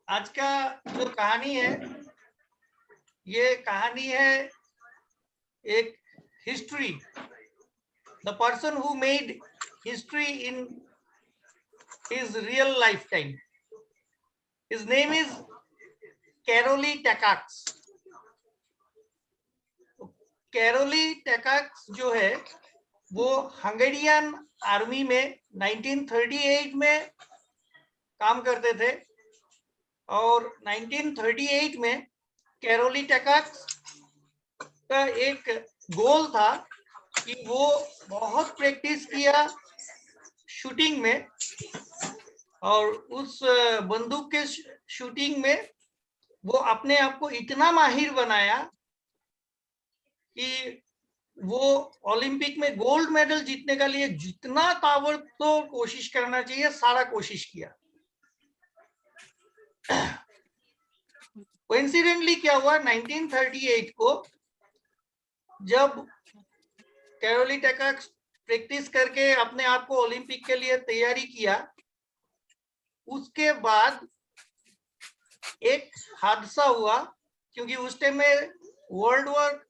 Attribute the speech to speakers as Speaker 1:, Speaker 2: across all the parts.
Speaker 1: आज का जो कहानी है, ये कहानी है एक history, the person who made history in his real life time. His name is Karoly Takacs. Karoly Takacs जो है वो हंगेरियन आर्मी में 1938 में काम करते थे और 1938 में कैरोली टैकाक्स का एक गोल था कि वो बहुत प्रैक्टिस किया शूटिंग में और उस बंदूक के शूटिंग में वो अपने आप को इतना माहिर बनाया कि वो ओलंपिक में गोल्ड मेडल जीतने के लिए जितना ताबड़तोड़ कोशिश करना चाहिए सारा कोशिश किया. कोइंसिडेंटली क्या हुआ, 1938 को जब कैरोली टैकाक्स प्रैक्टिस करके अपने आप को ओलंपिक के लिए तैयारी किया, उसके बाद एक हादसा हुआ क्योंकि उस टाइम में वर्ल्ड वॉर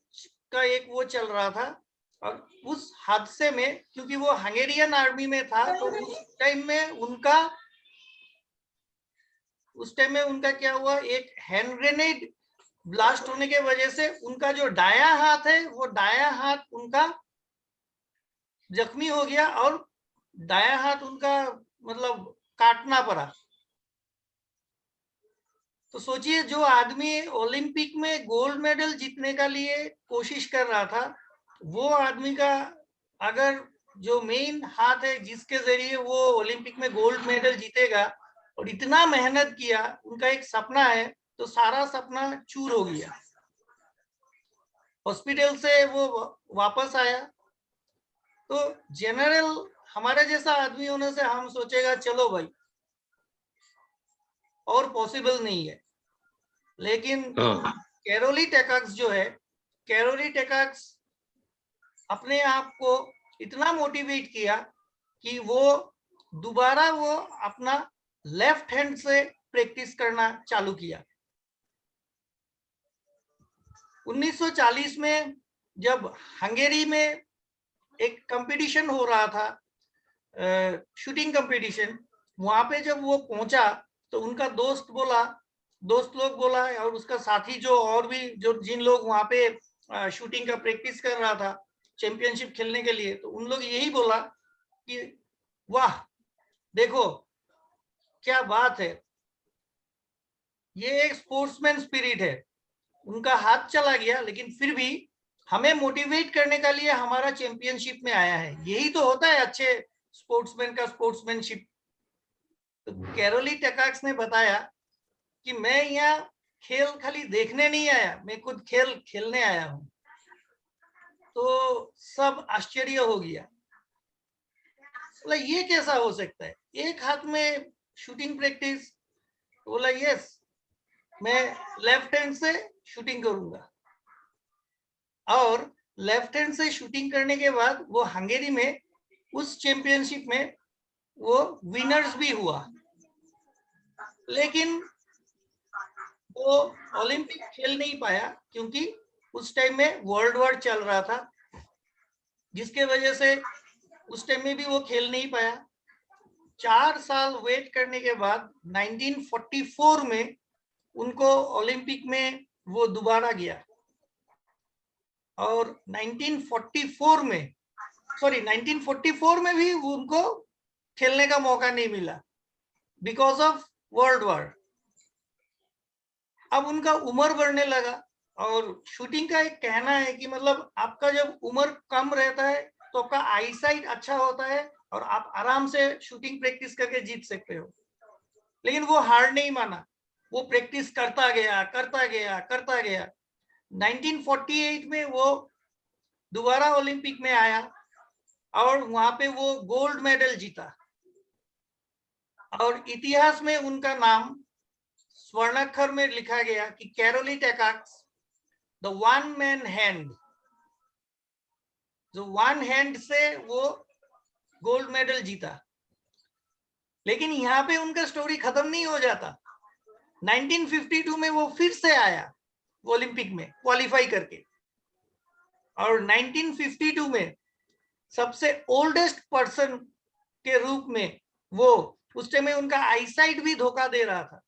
Speaker 1: का एक वो चल रहा था और उस हादसे में क्योंकि वो हंगेरियन आर्मी में था तो उस टाइम में उनका क्या हुआ, एक हैंड ग्रेनेड ब्लास्ट होने के वजह से उनका जो दायां हाथ है वो दायां हाथ उनका जख्मी हो गया और दायां हाथ उनका मतलब काटना पड़ा. तो सोचिए, जो आदमी ओलंपिक में गोल्ड मेडल जीतने का लिए कोशिश कर रहा था, वो आदमी का अगर जो मेन हाथ है जिसके जरिए वो ओलंपिक में गोल्ड मेडल जीतेगा और इतना मेहनत किया, उनका एक सपना है, तो सारा सपना चूर हो गया. हॉस्पिटल से वो वापस आया तो जनरल हमारे जैसा आदमी होने से हम सोचेगा चलो भाई और पॉसिबल नहीं है. लेकिन कैरोली टैकाक्स जो है, कैरोली टैकाक्स अपने आप को इतना मोटिवेट किया कि वो दोबारा वो अपना लेफ्ट हैंड से प्रैक्टिस करना चालू किया. 1940 में जब हंगेरी में एक कंपटीशन हो रहा था, शूटिंग कंपटीशन, वहां पे जब वो पहुंचा तो उनका दोस्त लोग बोला और उसका साथी जो और भी जो जिन लोग वहां पे शूटिंग का प्रैक्टिस कर रहा था चैंपियनशिप खेलने के लिए, तो उन लोग यही बोला कि वाह देखो क्या बात है, ये एक स्पोर्ट्समैन स्पिरिट है. उनका हाथ चला गया लेकिन फिर भी हमें मोटिवेट करने के लिए हमारा चैंपियनशिप में आया है. यही तो होता है अच्छे स्पोर्ट्समैन का स्पोर्ट्समैनशिप. तो कैरोली टैकाक्स ने बताया कि मैं यहाँ खेल खाली देखने नहीं आया, मैं खुद खेल खेलने आया हूं. तो सब आश्चर्य हो गया, बोला ये कैसा हो सकता है, एक हाथ में शूटिंग प्रैक्टिस. बोला यस, मैं लेफ्ट हैंड से शूटिंग करूंगा. और लेफ्ट हैंड से शूटिंग करने के बाद वो हंगेरी में उस चैंपियनशिप में वो विनर्स भी हुआ. लेकिन वो ओलंपिक खेल नहीं पाया क्योंकि उस टाइम में वर्ल्ड वॉर चल रहा था, जिसके वजह से उस टाइम में भी वो खेल नहीं पाया. 4 साल वेट करने के बाद 1944 में उनको ओलंपिक में वो दोबारा गया और 1944 में भी उनको खेलने का मौका नहीं मिला बिकॉज ऑफ वर्ल्ड वॉर. अब उनका उम्र बढ़ने लगा और शूटिंग का एक कहना है कि मतलब आपका जब उम्र कम रहता है तो आपका आईसाइट अच्छा होता है और आप आराम से शूटिंग प्रैक्टिस करके जीत सकते हो. लेकिन वो हार नहीं माना, वो प्रैक्टिस करता गया. 1948 में वो दोबारा ओलंपिक में आया और वहां पे वो गोल्ड मेडल जीता और इतिहास में उनका नाम स्वर्णाक्षर में लिखा गया कि Karoly Takacs the one man hand, जो वन हैंड से वो गोल्ड मेडल जीता. लेकिन यहाँ पे उनका स्टोरी खत्म नहीं हो जाता. 1952 में वो फिर से आया ओलंपिक में क्वालिफाई करके, और 1952 में सबसे ओल्डेस्ट पर्सन के रूप में वो, उस टाइम में उनका आईसाइट भी धोखा दे रहा था,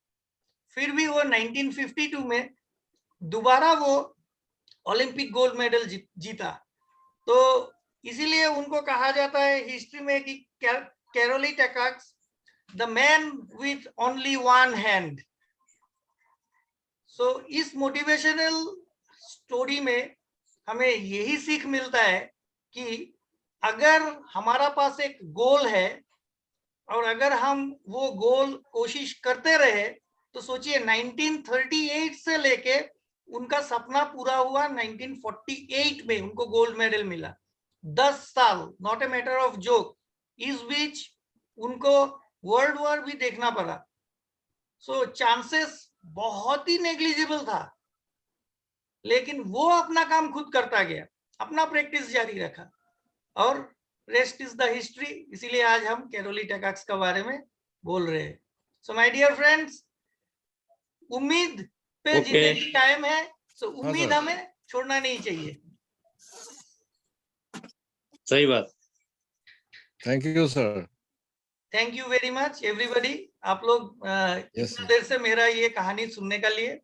Speaker 1: फिर भी वो 1952 में दोबारा वो ओलंपिक गोल्ड मेडल जीता। तो इसीलिए उनको कहा जाता है हिस्ट्री में कि Karoly Takacs the man with only one hand. So इस मोटिवेशनल स्टोरी में हमें यही सीख मिलता है कि अगर हमारा पास एक गोल है और अगर हम वो गोल कोशिश करते रहे, तो सोचिए 1938 से लेके उनका सपना पूरा हुआ 1948 में उनको गोल्ड मेडल मिला। 10 साल, not a matter of joke. इस बीच उनको वर्ल्ड वॉर भी देखना पड़ा। सो चांसेस बहुत ही नेग्लिजिबल था, लेकिन वो अपना काम खुद करता गया, अपना प्रैक्टिस जारी रखा, और रेस्ट इज द हिस्ट्री। इसीलिए आज हम कैरोली टैकाक्स के बारे में बोल रहे हैं। सो माय डियर फ्रेंड्स, उम्मीद पे जिंदगी कायम है, सो उम्मीद हमें छोड़ना नहीं चाहिए।
Speaker 2: सही बात।
Speaker 3: Thank you sir.
Speaker 1: Thank you very much everybody. आप लोग इतना देर से मेरा ये कहानी सुनने के लिए